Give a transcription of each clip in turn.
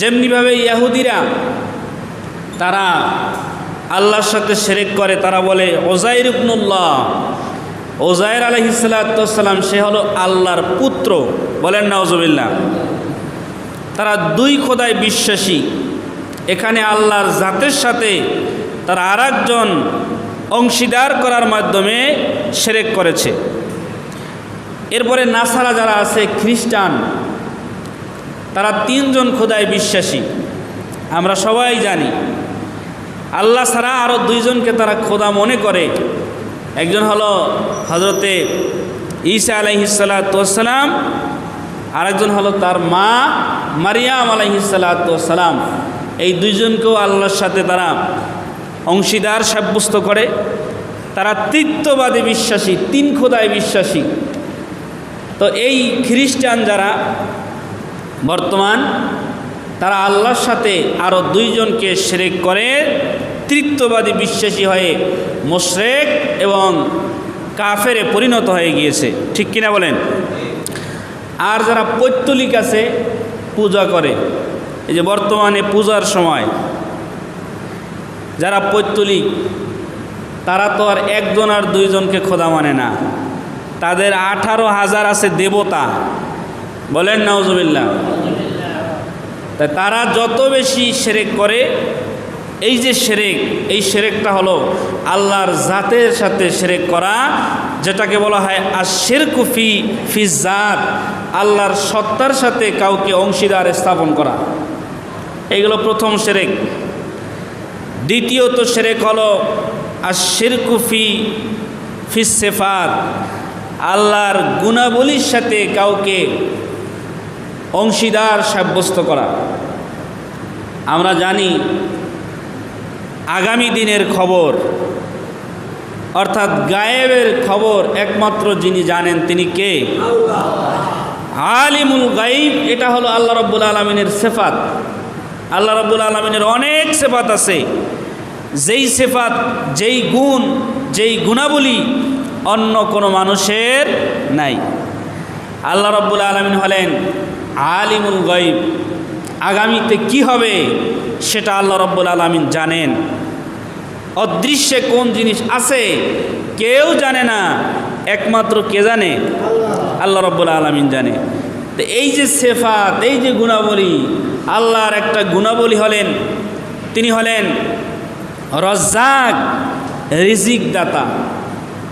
যেমনিভাবে ইহুদিরা তারা আল্লাহর সাথে শিরক করে, তারা বলে ওজাইর ইবনুল্লাহ, ওজাইর আলাইহিস সালাতু ওয়াস সালাম সে হলো আল্লাহর পুত্র, বলেন নাউজুবিল্লাহ। তারা দুই খোদায় বিশ্বাসী। এখানে আল্লাহর জাতের সাথে তারা আরেকজন অংশীদার করার মাধ্যমে শিরক করেছে। এরপরে নাসারা যারা আছে, খ্রিস্টান, তারা তিনজন খোদায় বিশ্বাসী। আমরা সবাই জানি আল্লাহ ছাড়া আরও দুইজনকে তারা খোদা মনে করে। একজন হলো হজরতে ঈসা আলাইহিস সালাতু ওয়াস সালাম, আরেকজন হলো তার মা মারিয়াম আলাইহিস সালাতু ওয়াস সালাম। এই দুইজনকেও আল্লাহর সাথে তারা অংশীদার সাব্যস্ত করে। তারা তৃতীয়বাদী বিশ্বাসী, তিন খোদায় বিশ্বাসী। তো এই খ্রিস্টান যারা বর্তমান, তারা আল্লাহর সাথে আরও দুইজনকে শিরক করে তৃতীয়বাদী বিশ্বাসী হয়ে মুশরিক এবং কাফেরে পরিণত হয়ে গিয়েছে, ঠিক কিনা বলেন? আর যারা পৌত্তলিক আছে, পূজা করে, এই যে বর্তমানে পূজার সময় যারা পৌত্তলিক, তারা তো আর একজন আর দুইজনকে খোদা মানে না, তাদের 18,000 আছে দেবতা, বলেন নাউজুবিল্লাহ। তাই তারা যত বেশি শিরক করে, এই যে শিরক, এই শিরকটা হলো আল্লাহর জাতের সাথে শিরক করা, যেটাকে বলা হয় আশ-শিরকু ফি জাত, আল্লাহর সত্তার সাথে কাউকে অংশীদার স্থাপন করা। এইগুলো প্রথম শিরক। দ্বিতীয়ত শিরক হলো আশ-শিরকু ফি সিফাত, আল্লাহর গুণাবলীর সাথে কাউকে অংশীদার সাব্যস্ত করা। আমরা জানি আগামী দিনের খবর, অর্থাৎ গায়েবের খবর একমাত্র যিনি জানেন তিনি কে? আলিমুল গাইব। এটা হলো আল্লাহ রাব্বুল আলামিনের সিফাত। আল্লাহ রাব্বুল আলামিনের অনেক সিফাত আছে, যেই সিফাত, যেই গুণ, যেই গুণাবলী অন্য কোনো মানুষের নাই। আল্লাহ রাব্বুল আলামিন হলেন আলিমুল গাইব। আগামীতে কি হবে সেটা আল্লাহ রাব্বুল আলামিন জানেন। অদৃশ্যে কোন জিনিস আছে কেউ জানে না, একমাত্র কে জানে? আল্লাহ রাব্বুল আলামিন জানে। তো এই যে সিফাত, এই যে গুণাবলী, আল্লাহর একটা গুণাবলী হলেন, তিনি হলেন রাজ্জাক, রিজিক দাতা।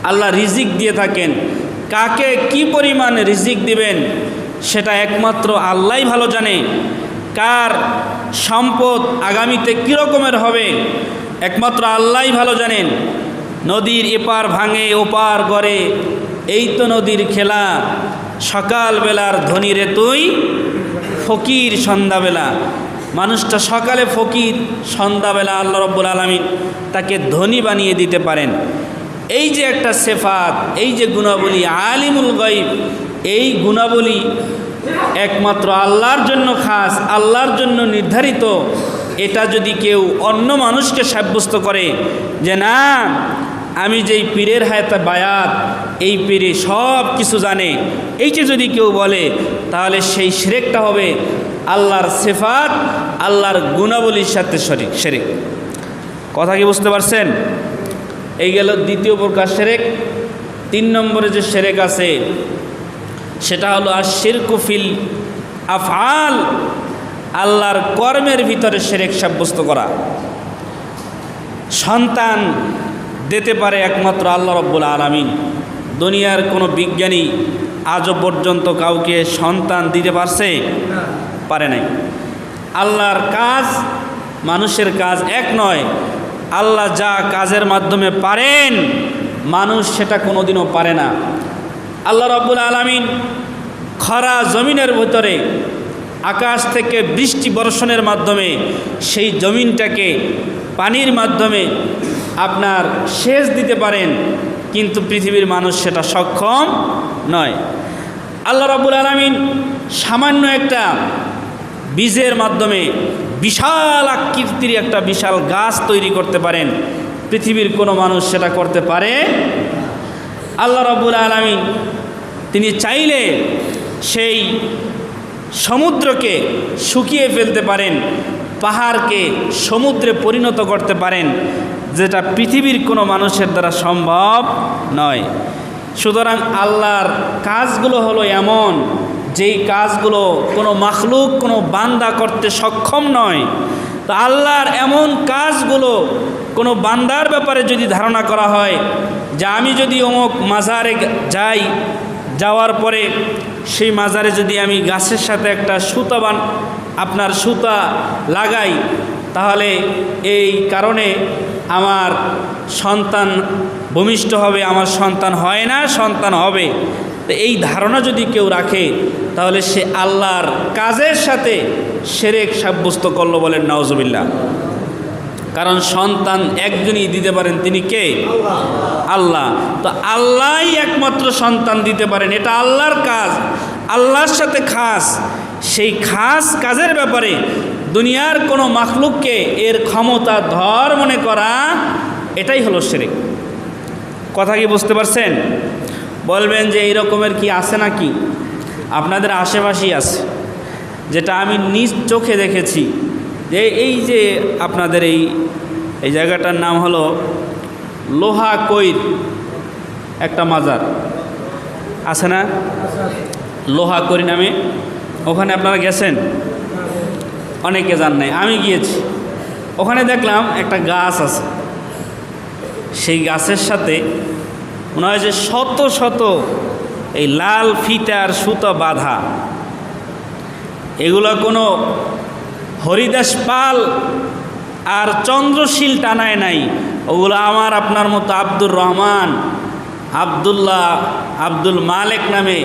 আল্লাহ রিজিক দিয়ে থাকেন। কাকে কি পরিমাণ রিজিক দিবেন সেটা একমাত্র আল্লাহই ভালো জানে। কার সম্পদ আগামীতে কী রকমের হবে একমাত্র আল্লাহই ভালো জানেন। নদীর এপার ভাঙে ওপার গড়ে, এই তো নদীর খেলা, সকালবেলার ধনী রে তুই ফকির সন্ধ্যাবেলা। মানুষটা সকালে ফকির, সন্ধ্যাবেলা আল্লাহ রাব্বুল আলামিন তাকে ধনী বানিয়ে দিতে পারেন। এই যে একটা সিফাত, এই যে গুণাবলী আলিমুল গায়ব, এই গুণাবলী একমাত্র আল্লাহর জন্য খাস, আল্লাহর জন্য নির্ধারিত। এটা যদি কেউ অন্য মানুষকে সাব্যস্ত করে যে না আমি যেই পীরের হায়াতে বায়াত, এই পীরে সব কিছু জানে, এইটা যদি কেউ বলে তাহলে সেই শিরকটা হবে আল্লাহর সিফাত, আল্লাহর গুণাবলীর সাথে শিরক। কথা কি বুঝতে পারছেন? এই গেল দ্বিতীয় প্রকার শিরক। 3 নম্বরে যে শিরক আছে সেটা হলো আশ-শিরকু ফিল আফআল, আল্লাহর কর্মের ভিতরে শিরক সাব্যস্ত করা। সন্তান দিতে পারে একমাত্র আল্লাহ রাব্বুল আলামিন। দুনিয়ার কোনো বিজ্ঞানী আজও পর্যন্ত কাউকে সন্তান দিতে পারছে? পারে নাই। আল্লাহর কাজ মানুষের কাজ এক নয়। আল্লাহ যা কাজের মাধ্যমে পারেন মানুষ সেটা কোনোদিনও পারে না। আল্লাহ রাব্বুল আলামিন খরা জমিনের ভিতরে আকাশ থেকে বৃষ্টি বর্ষণের মাধ্যমে সেই জমিনটাকে পানির মাধ্যমে আপনার সেচ দিতে পারেন, কিন্তু পৃথিবীর মানুষ সেটা সক্ষম নয়। আল্লাহ রাব্বুল আলামিন সামান্য একটা বীজের মাধ্যমে বিশাল আকৃতির একটা বিশাল গাছ তৈরি করতে পারেন, পৃথিবীর কোনো মানুষ সেটা করতে পারে? আল্লাহ রাব্বুল আলামিন তিনি চাইলে সেই সমুদ্রকে শুকিয়ে ফেলতে পারেন, পাহাড়কে সমুদ্রে পরিণত করতে পারেন, যেটা পৃথিবীর কোনো মানুষের দ্বারা সম্ভব নয়। সুতরাং আল্লাহর কাজগুলো হলো এমন, যেই কাজগুলো কোনো মাখলুক, কোনো বান্দা করতে সক্ষম নয়। তো আল্লাহর এমন কাজগুলো কোনো বান্দার ব্যাপারে যদি ধারণা করা হয় যে আমি যদি অমুক মাজারে যাই, যাওয়ার পরে সেই মাজারে যদি আমি গাছের সাথে একটা সুতা লাগাই, তাহলে এই কারণে আমার সন্তান ভূমিষ্ঠ হবে, আমার সন্তান হয় না, সন্তান হবে। তো এই ধারণা যদি কেউ রাখে, তাহলে সে আল্লাহর কাজের সাথে শিরক সাব্যস্ত করলো, বলেন নাউজুবিল্লাহ। কারণ সন্তান একজনই দিতে পারেন, তিনি কে? আল্লাহ। তো আল্লাহই একমাত্র সন্তান দিতে পারেন, এটা আল্লাহর কাজ, আল্লাহর সাথে খাস। সেই খাস কাজের ব্যাপারে দুনিয়ার কোনো মাখলুককে এর ক্ষমতা ধর মনে করা, এটাই হলো শিরক। কথা কি বুঝতে পারছেন? বলবেন যে এই রকমের কি আছে নাকি? আপনাদের আশেপাশেই আছে, যেটা আমি নিজ চোখে দেখেছি। যে এই যে আপনাদের এই জায়গাটার নাম হলো লোহা কৈর, একটা মাজার আছে না, লোহা কৈর নামে। ওখানে আপনারা গেছেন? অনেকে যান নাই, আমি গিয়েছি। ওখানে দেখলাম একটা গাছ আছে, সেই গাছের সাথে মনে হয় যে শত শত এই লাল ফিতার সুতো বাঁধা। এগুলো কোনো হরিদাস পাল আর চন্দ্রশীল টানায় নাই, ওগুলো আমার আপনার মতো আব্দুর রহমান, আবদুল্লাহ, আব্দুল মালেক নামে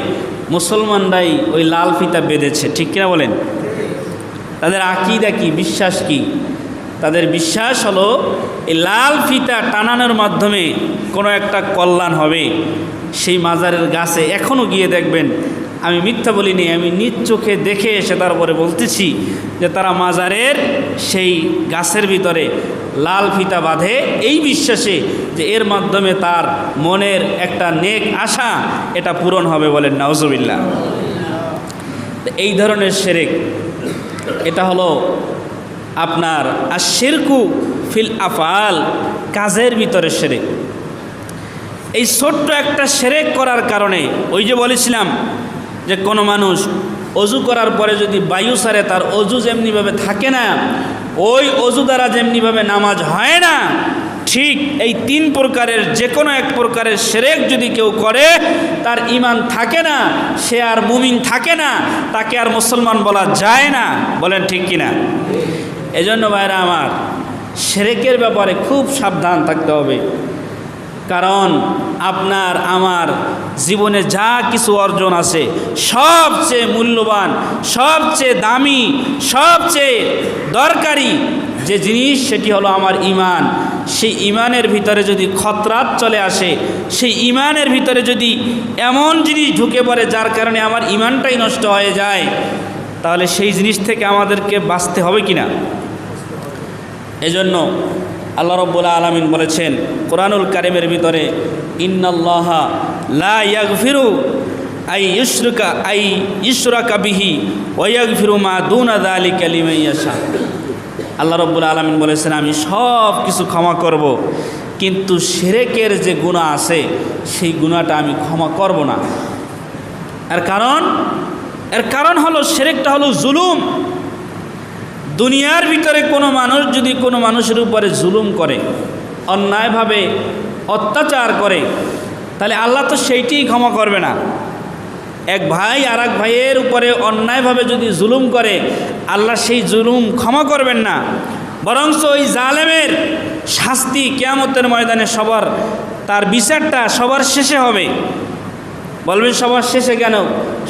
মুসলমানরাই ওই লাল ফিতা বেঁধেছে। ঠিক কিনা বলেন? তাদের আকীদা কি, বিশ্বাস কি? তাদের বিশ্বাস হলো এই লাল ফিতা টানানোর মাধ্যমে কোনো একটা কল্যাণ হবে। সেই মাজারের গাছে এখনও গিয়ে দেখবেন, আমি মিথ্যা বলিনি, আমি নিজ চোখে দেখে এসে তারপরে বলতেছি যে তারা মাজারের সেই গাছের ভিতরে লাল ফিতা বাঁধে এই বিশ্বাসে যে এর মাধ্যমে তার মনের একটা নেক আশা এটা পূরণ হবে, বলেন নাউজুবিল্লাহ। এই ধরনের শিরক, এটা হলো আপনার আশিরকু ফিল আফআল, কাজের ভিতরে শিরক। এই ছোট্ট একটা শিরক করার কারণে, ওই যে বলেছিলাম যে কোনো মানুষ অজু করার পরে যদি বায়ু ছাড়ে, তার অজু যেমনিভাবে থাকে না, ওই অজু দ্বারা যেমনিভাবে নামাজ হয় না, ঠিক এই তিন প্রকারের যে কোনো এক প্রকারের শিরক যদি কেউ করে, তার ঈমান থাকে না, সে আর মুমিন থাকে না, তাকে আর মুসলমান বলা যায় না। বলেন ঠিক কিনা? এজন্য ভাইরা আমার, শিরকের ব্যাপারে খুব সাবধান থাকতে হবে। কারণ আপনার আমার জীবনে যা কিছু অর্জন আছে, সবচেয়ে মূল্যবান, সবচেয়ে দামি, সবচেয়ে দরকারি যে জিনিস, সেটি হলো আমার ঈমান। সেই ঈমানের ভিতরে যদি খতরাত চলে আসে, সেই ঈমানের ভিতরে যদি এমন জিনিস ঢুকে পড়ে যার কারণে আমার ঈমানটাই নষ্ট হয়ে যায়, তাহলে সেই জিনিস থেকে আমাদেরকে বাঁচতে হবে কিনা? এজন্য আল্লাহ রাব্বুল আলামিন বলেছেন কোরআনুল কারীমের ভিতরে, ইন্নাল্লাহা লা ইয়াগফিরু আই ইউশরাকা বিহি ওয়া ইয়াগফিরু মা দুনা যালিকা লিমান ইয়াশা। আল্লাহ রাব্বুল আলামিন বলেছেন, আমি সব কিছু ক্ষমা করব, কিন্তু শিরকের যে গুনাহ আছে সেই গুনাহটা আমি ক্ষমা করব না। এর কারণ হলো শিরকটা হলো জুলুম। দুনিয়ার ভিতরে কোনো মানুষ যদি কোনো মানুষের উপরে জুলুম করে, অন্যায়ভাবে অত্যাচার করে, তাহলে আল্লাহ তো সেইটিই ক্ষমা করবে না। এক ভাই আর এক ভাইয়ের উপরে অন্যায়ভাবে যদি জুলুম করে, আল্লাহ সেই জুলুম ক্ষমা করবেন না, বরঞ্চ ওই জালেমের শাস্তি কিয়ামতের ময়দানে সবার, তার বিচারটা সবার শেষে হবে। বলবেন সবার শেষে কেন?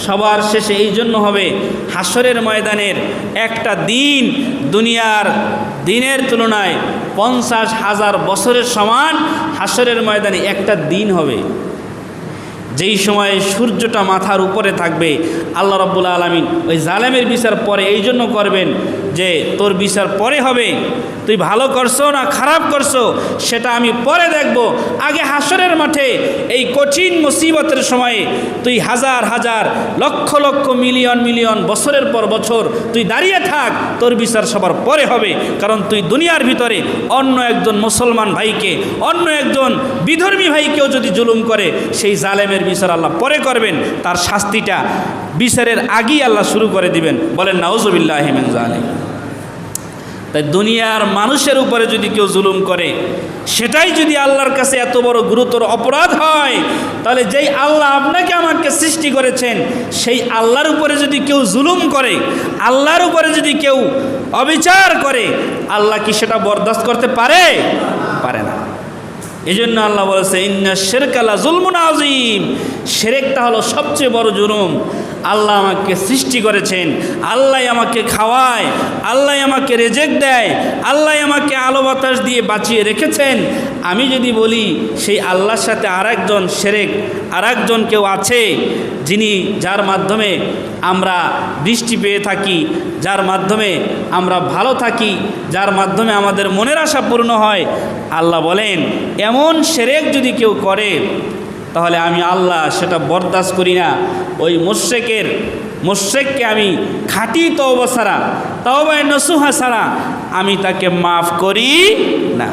সবার শেষে এই জন্য হবে, হাসরের ময়দানের একটা দিন দুনিয়ার দিনের তুলনায় 50,000 বছরের সমান হাসরের ময়দানে একটা দিন হবে। যেই সময়ে সূর্যটা মাথার উপরে থাকবে, আল্লাহ রাব্বুল আলামিন ওই জালেমের বিচার পরে এই জন্য করবেন যে তোর বিচার পরে হবে, তুই ভালো করছো না খারাপ করছো সেটা আমি পরে দেখব, আগে হাসরের মাঠে এই কঠিন মুসিবতের সময়ে তুই হাজার হাজার লক্ষ লক্ষ মিলিয়ন মিলিয়ন বছরের পর বছর তুই দাঁড়িয়ে থাক, তোর বিচার সবার পরে হবে। কারণ তুই দুনিয়ার ভিতরে অন্য একজন মুসলমান ভাইকে, অন্য একজন বিধর্মী ভাইকেও যদি জুলুম করে, সেই জালেমের বিচার আল্লাহ পরে করবেন, তার শাস্তিটা বিচারের আগেই আল্লাহ শুরু করে দিবেন। বলেন নাউজুবিল্লাহি মিন যালিক। তাই দুনিয়ার মানুষের উপরে যদি কেউ জুলুম করে, সেটাই যদি আল্লাহর কাছে এত বড় গুরুতর অপরাধ হয়, তাহলে যেই আল্লাহ আপনাকে আমাকে সৃষ্টি করেছেন, সেই আল্লাহর উপরে যদি কেউ জুলুম করে, আল্লাহর উপরে যদি কেউ অবিচার করে, আল্লাহ কি সেটা বরদাস্ত করতে পারে? পারে না। এই জন্য আল্লাহ বলেছে ইন্না শিরকা লা যুলমুন আযীম, শিরকটা হলো সবচেয়ে বড় জুলুম। আল্লাহ আমাকে সৃষ্টি করেছেন, আল্লাহ আমাকে খাওয়ায়, আল্লাহ আমাকে রেজেক দেয়, আল্লাহ আমাকে আলো বাতাস দিয়ে বাঁচিয়ে রেখেছেন। আমি যদি বলি সেই আল্লাহর সাথে আরেকজন শিরক, আরেকজন কেউ আছে, যিনি যার মাধ্যমে আমরা বৃষ্টি পেয়ে থাকি, যার মাধ্যমে আমরা ভালো থাকি, যার মাধ্যমে আমাদের মনের আশা পূর্ণ হয়, আল্লাহ বলেন এমন শিরক যদি কেউ করে, তাহলে আমি আল্লাহ সেটা বরদাস্ত করি না। ওই মুশরিককে আমি খাঁটি তওবা ছাড়া, তওবায়ে নসুহা ছাড়া আমি তাকে মাফ করি না।